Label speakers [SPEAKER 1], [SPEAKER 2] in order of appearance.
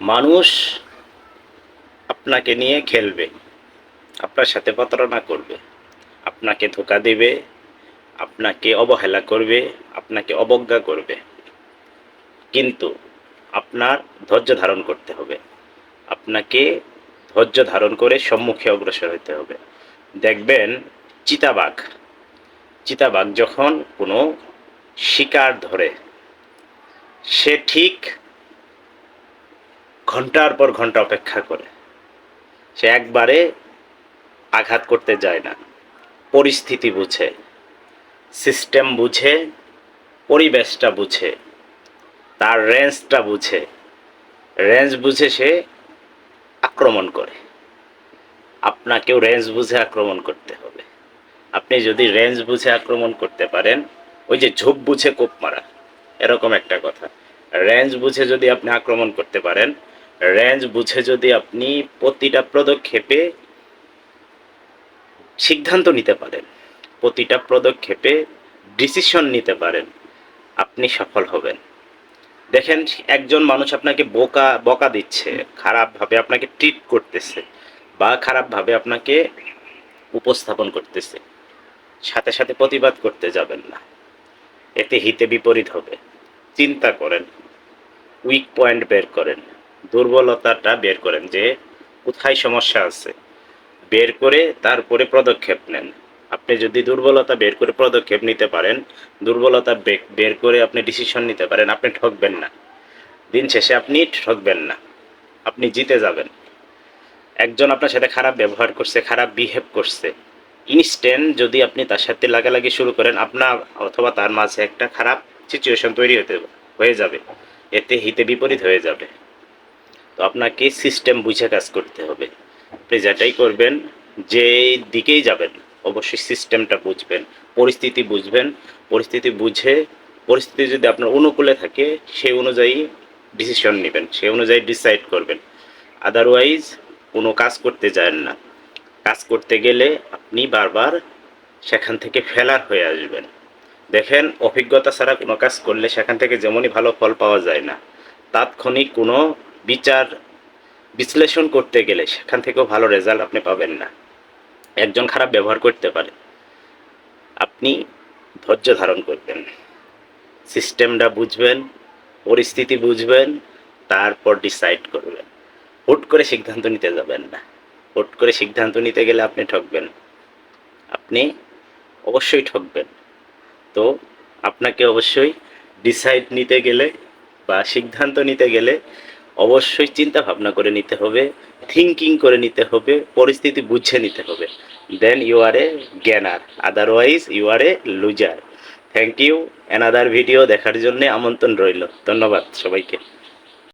[SPEAKER 1] মানুষ আপনাকে নিয়ে খেলবে, আপনার সাথে প্রতারণা করবে, আপনাকে ধোঁকা দেবে, আপনাকে অবহেলা করবে, আপনাকে অবজ্ঞা করবে। কিন্তু আপনার ধৈর্য ধারণ করতে হবে। আপনাকে ধৈর্য ধারণ করে সম্মুখে অগ্রসর হতে হবে। দেখবেন চিতাবাঘ চিতাবাঘ যখন কোনো শিকার ধরে, সে ঠিক ঘন্টার পর ঘন্টা অপেক্ষা করে। সে একবারে আঘাত করতে যায় না। পরিস্থিতি বুঝে, সিস্টেম বুঝে, পরিবেশটা বুঝে, তার রেঞ্জটা বুঝে, রেঞ্জ বুঝে সে আক্রমণ করে। আপনাকেও রেঞ্জ বুঝে আক্রমণ করতে হবে। আপনি যদি রেঞ্জ বুঝে আক্রমণ করতে পারেন, ওই যে ঝোপ বুঝে কোপ মারা, এরকম একটা কথা। রেঞ্জ বুঝে যদি আপনি আক্রমণ করতে পারেন, রেঞ্জ বুঝে যদি আপনি প্রতিটা পদক্ষেপে সিদ্ধান্ত নিতে পারেন, প্রতিটা পদক্ষেপে ডিসিশন নিতে পারেন, আপনি সফল হবেন। দেখেন একজন মানুষ আপনাকে বকা দিচ্ছে, খারাপভাবে আপনাকে ট্রিট করতেছে বা খারাপভাবে আপনাকে উপস্থাপন করতেছে, সাথে সাথে প্রতিবাদ করতে যাবেন না। এতে হিতে বিপরীত হবে। চিন্তা করেন, উইক পয়েন্ট বের করেন, দুর্বলতাটা বের করেন যে কোথায় সমস্যা আছে, বের করে তারপরে পদক্ষেপ নেন। আপনি যদি দুর্বলতা বের করে পদক্ষেপ নিতে পারেন, দুর্বলতা বের করে আপনি ডিসিশন নিতে পারেন, আপনি ঠকবেন না। দিন শেষে আপনি ঠকবেন না, আপনি জিতে যাবেন। একজন আপনার সাথে খারাপ ব্যবহার করছে, খারাপ বিহেভ করছে, ইনস্ট্যান্ট যদি আপনি তার সাথে লাগালাগি শুরু করেন, আপনার অথবা তার মাঝে একটা খারাপ সিচুয়েশন তৈরি হয়ে যাবে। এতে হিতে বিপরীত হয়ে যাবে। তো আপনাকে সিস্টেম বুঝে কাজ করতে হবে। আপনি যেটাই করবেন, যে দিকেই যাবেন, অবশ্যই সিস্টেমটা বুঝবেন, পরিস্থিতি বুঝবেন। পরিস্থিতি বুঝে, পরিস্থিতি যদি আপনার অনুকূলে থাকে, সেই অনুযায়ী ডিসিশন নেবেন, সেই অনুযায়ী ডিসাইড করবেন। আদারওয়াইজ কোনো কাজ করতে যান না। কাজ করতে গেলে আপনি বারবার সেখান থেকে ফেলার হয়ে আসবেন। দেখেন অভিজ্ঞতা ছাড়া কোনো কাজ করলে সেখান থেকে যেমনই ভালো ফল পাওয়া যায় না, তাৎক্ষণিক কোনো বিচার বিশ্লেষণ করতে গেলে সেখান থেকেও ভালো রেজাল্ট আপনি পাবেন না। একজন খারাপ ব্যবহার করতে পারে, আপনি ধৈর্য ধারণ করবেন, সিস্টেমটা বুঝবেন, পরিস্থিতি বুঝবেন, তারপর ডিসাইড করবেন। হুট করে সিদ্ধান্ত নিতে যাবেন না। হুট করে সিদ্ধান্ত নিতে গেলে আপনি ঠকবেন, আপনি অবশ্যই ঠকবেন। তো আপনাকে অবশ্যই ডিসাইড নিতে গেলে বা সিদ্ধান্ত নিতে গেলে অবশ্যই চিন্তা ভাবনা করে নিতে হবে, থিঙ্কিং করে নিতে হবে, পরিস্থিতি বুঝে নিতে হবে। Then you are a gainer, otherwise you are a loser. Thank you. Another video দেখার জন্য আমন্ত্রণ রইল। ধন্যবাদ সবাইকে।